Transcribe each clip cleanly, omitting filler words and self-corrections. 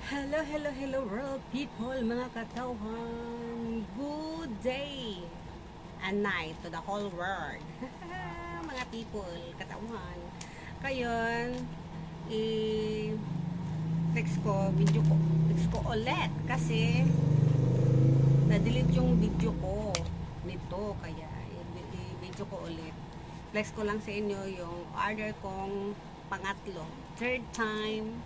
Hello, hello, hello world people, mga katauhan. Good day and night to the whole world. Mga people, katauhan. Kayon, text ko, text ko ulit kasi na-delete yung video ko nito, kaya i-video ko ulit. Flex ko lang sa inyo yung order kong pangatlo, third time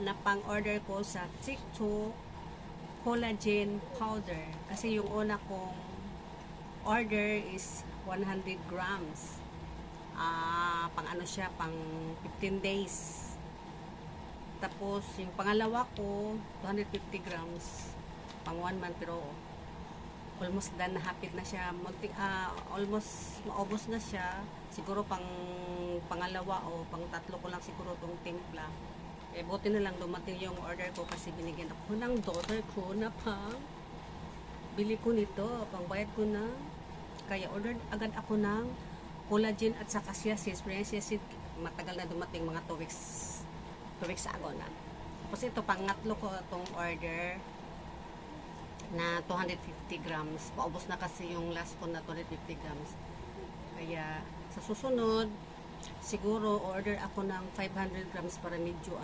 na pang-order ko sa TikTok collagen powder. Kasi yung una kong order is 100 grams. Pang ano siya, pang 15 days. Tapos, yung pangalawa ko, 250 grams. Pang 1 month, pero almost done na, hapit na siya. Almost maubos na siya. Siguro pangalawa o pang tatlo ko lang siguro itong timpla. Buti na lang dumating yung order ko kasi binigyan ako ng daughter ko na pang bili ko nito, pang bayad ko na. Kaya order agad ako ng collagen at saka siasis. Siasis matagal na dumating, mga 2 weeks ago na. Tapos ito, pangatlo ko itong order na 250 grams. Paubos na kasi yung last ko na 250 grams. Kaya sa susunod, siguro order ako ng 500 grams para medyo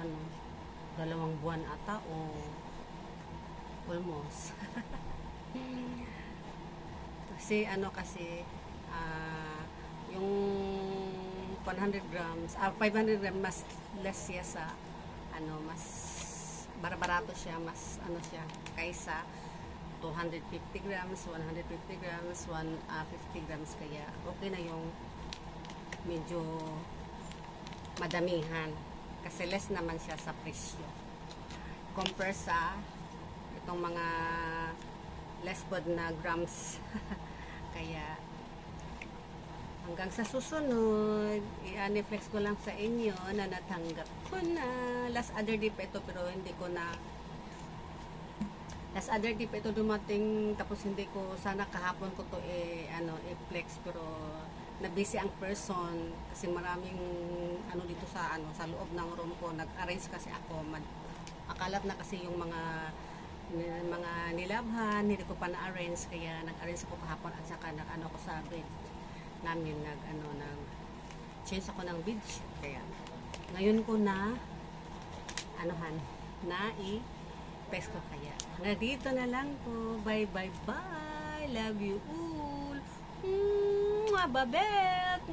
2 buwan ata o almost. Kasi yung 100 grams 500 grams mas less siya sa mas barato siya, mas siya kaysa 250 grams 150 grams 150 grams, kaya okay na yung medyo madamihan kasi less naman siya sa presyo compare sa itong mga less bod na grams. Kaya hanggang sa susunod, i-aniflex ko lang sa inyo na natanggap ko na. Last other day pa ito, pero hindi ko na last other day pa ito dumating, tapos hindi ko, sana kahapon ko to i-flex, pero na-busy ang person kasi maraming dito sa loob ng room ko. Nag-arrange kasi ako, akalat na kasi yung mga nilabhan, hindi ko pa na-arrange, kaya nag-arrange ako kahapon at saka ko sa bed namin, change ako ng beach. Kaya ngayon ko na i-press ko, kaya dito na lang po. Bye bye bye, love you all. Babet.